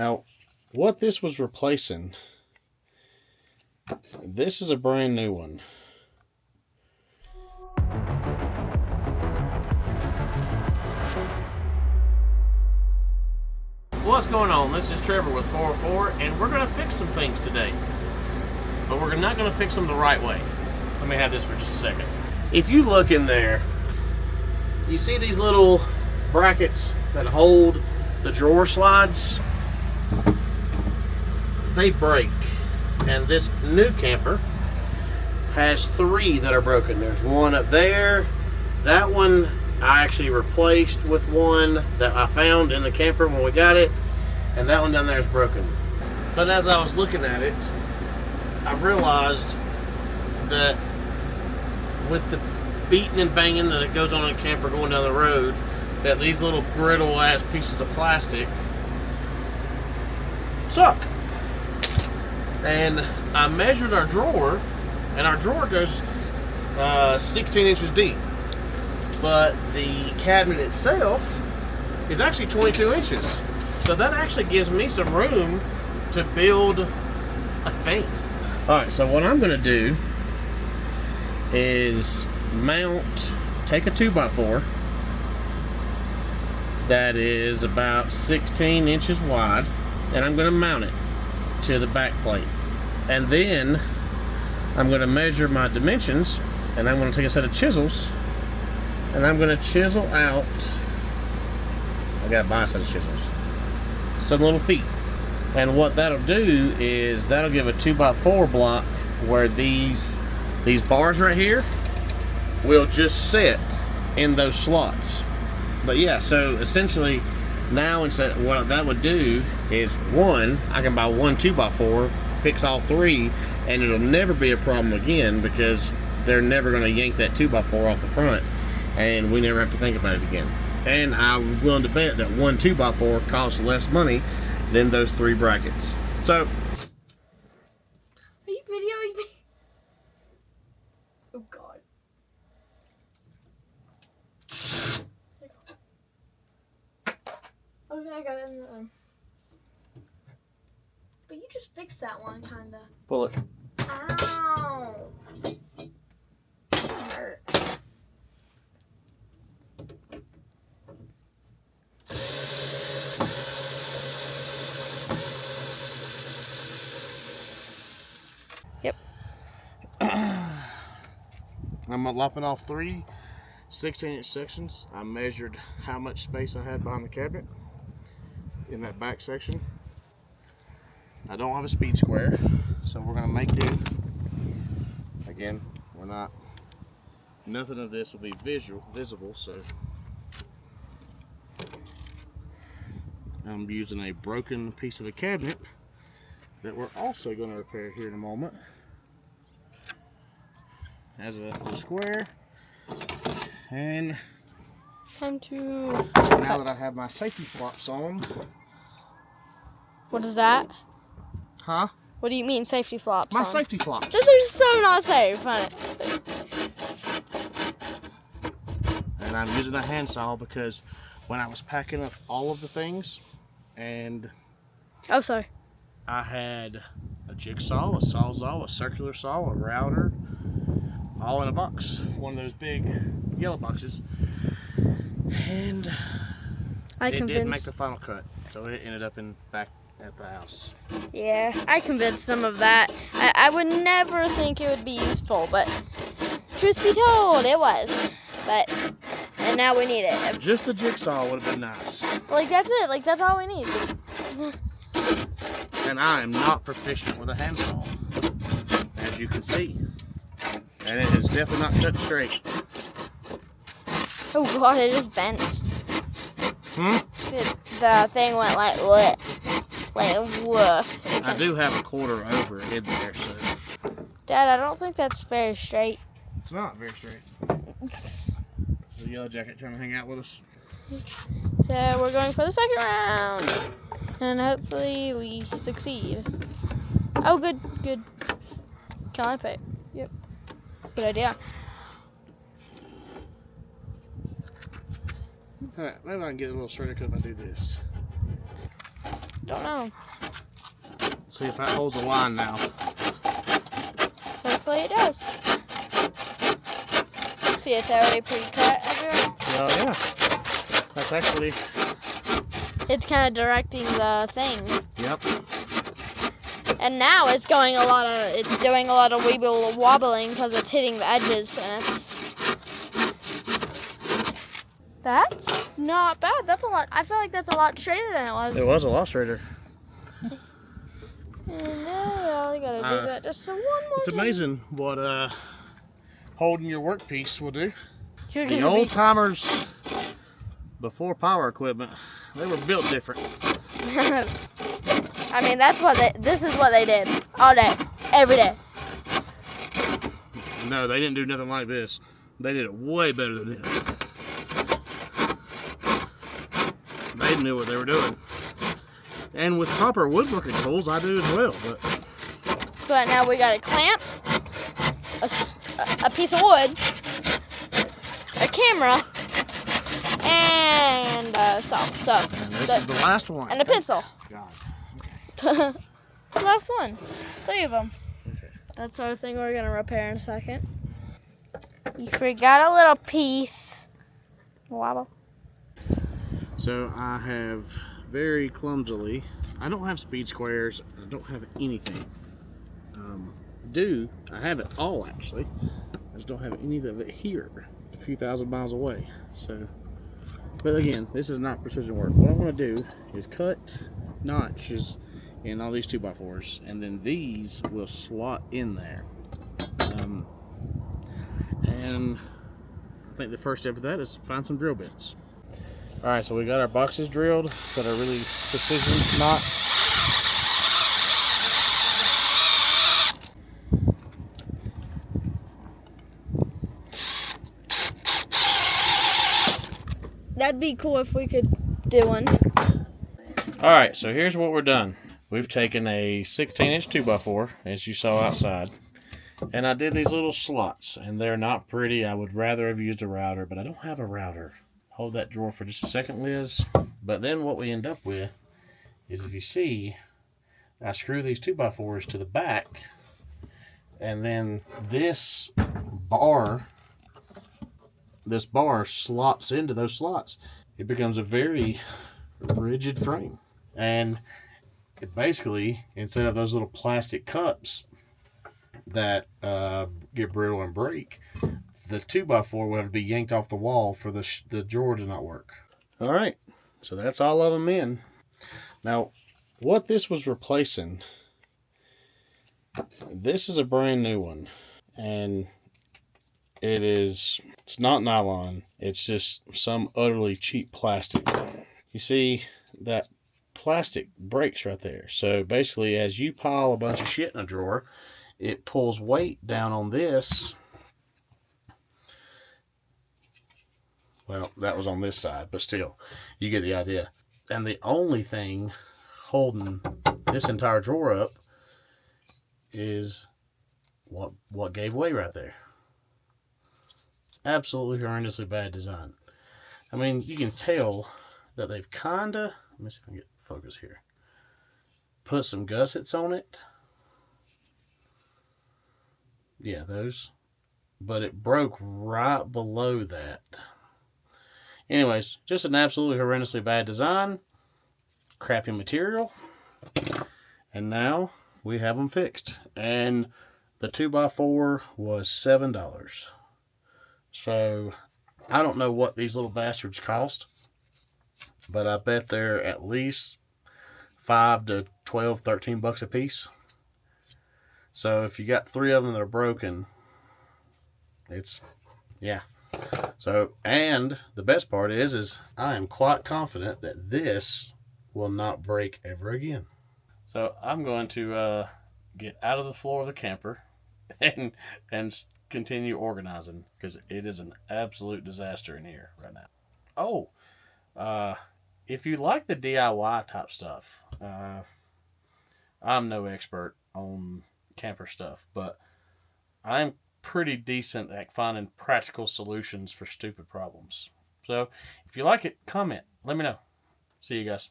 Now, what this was replacing, this is a brand new one. What's going on? This is Trevor with 404, and we're going to fix some things today. But we're not going to fix them the right way. Let me have this for just a second. If you look in there, you see these little brackets that hold the drawer slides? They break. And this new camper has 3 that are broken. There's one up there. That one I actually replaced with one that I found in the camper when we got it, and that one down there is broken. But as I was looking at it, I realized that with the beating and banging that it goes on in a camper going down the road, that these little brittle ass pieces of plastic suck. And I measured our drawer, and our drawer goes 16 inches deep. But the cabinet itself is actually 22 inches. So that actually gives me some room to build a fan. Alright, so what I'm going to do is take a 2x4 that is about 16 inches wide, and I'm going to mount it to the back plate. And then I'm going to measure my dimensions, and I'm going to take a set of chisels, and I'm going to chisel out, I got to buy a set of chisels, some little feet. And what that'll do is that'll give a 2x4 block where these bars right here will just sit in those slots. But yeah, so essentially now instead, what that would do is, one, I can buy one 2x4, fix all 3, and it'll never be a problem again because they're never going to yank that 2x4 off the front, and we never have to think about it again. And I'm willing to bet that one 2x4 costs less money than those 3 brackets. So, are you videoing me? Oh God. Okay, I got it in the... But you just fixed that one, kinda. pull it. Ow! That hurt. Yep. I'm lopping off 3 16-inch sections. I measured how much space I had behind the cabinet in that back section. I don't have a speed square, so we're going to make do. Again, nothing of this will be visible, so I'm using a broken piece of a cabinet that we're also going to repair here in a moment as a square. And Time to... now that I have my safety flops on. What is that? Huh? What do you mean safety flops? My safety flops. Those are so not safe. And I'm using a handsaw because when I was packing up all of the things, and Oh, sorry. I had a jigsaw, a sawzall, a circular saw, a router, all in a box. One of those big yellow boxes. And it didn't make the final cut, so it ended up back at the house. Yeah, I convinced some of that. I would never think it would be useful, but truth be told, it was. And now we need it. Just the jigsaw would have been nice. Like, that's it. Like, that's all we need. And I am not proficient with a handsaw, as you can see. And it is definitely not cut straight. Oh God, it just bent. The thing went like what? Like woof. I do have a quarter over in there, so. Dad, I don't think that's very straight. It's not very straight. The Yellow Jacket trying to hang out with us. So we're going for the second round. And hopefully we succeed. Oh, good. Can I pay? Yep. Good idea. Alright, maybe I can get a little straighter if I do this. Don't know. See if that holds the line now. Hopefully it does. See, it's already pre-cut everywhere. Oh yeah. That's actually. It's kind of directing the thing. Yep. And now it's doing a lot of wobbling because it's hitting the edges, and that's not bad. That's a lot. I feel like that's a lot straighter than it was. It was a lot straighter. And now we gotta do that just one more It's time. amazing what holding your workpiece will do. You're The gonna old timers before power equipment, they were built different. I mean, this is what they did all day, every day. No, they didn't do nothing like this. They did it way better than this. They knew what they were doing. And with proper woodworking tools, I do as well. But now we got a clamp, a piece of wood, a camera, and a saw. And this is the last one. And a pencil. God. Last one. 3 of them. Okay. That's our thing we're gonna repair in a second. You forgot a little piece. Wobble. So I have very clumsily, I don't have speed squares, I don't have anything. I have it all actually. I just don't have any of it here, a few thousand miles away. So, but again, this is not precision work. What I want to do is cut notches in all these 2x4s, and then these will slot in there. And I think the first step of that is find some drill bits. Alright, so we got our boxes drilled. Got a really precision knot. That'd be cool if we could do one. Alright, so here's what we're done. We've taken a 16-inch 2x4, as you saw outside, and I did these little slots, and they're not pretty. I would rather have used a router, but I don't have a router. Hold that drawer for just a second, Liz. But then what we end up with is, if you see, I screw these 2x4s to the back, and then this bar slots into those slots. It becomes a very rigid frame. And it basically, instead of those little plastic cups that get brittle and break, the 2x4 will have to be yanked off the wall for the drawer to not work. All right, so that's all of them in. Now, what this was replacing, this is a brand new one, and it's not nylon. It's just some utterly cheap plastic. You see that plastic breaks right there. So basically, as you pile a bunch of shit in a drawer, it pulls weight down on this. Well, that was on this side, but still, you get the idea. And the only thing holding this entire drawer up is what gave way right there. Absolutely horrendously bad design. I mean, you can tell that they've kinda, let me see if I can get focus here, put some gussets on it. Yeah, those. But it broke right below that. Anyways, just an absolutely horrendously bad design. Crappy material. And now we have them fixed. And the 2x4 was $7. So I don't know what these little bastards cost, but I bet they're at least $5 to $12, $13 a piece. So if you got 3 of them that are broken, it's, yeah. So, and the best part is I am quite confident that this will not break ever again. So I'm going to get out of the floor of the camper and continue organizing, because it is an absolute disaster in here right now. Oh, if you like the DIY type stuff, I'm no expert on camper stuff, but I'm pretty decent at finding practical solutions for stupid problems. So if you like it, comment, let me know. See you guys.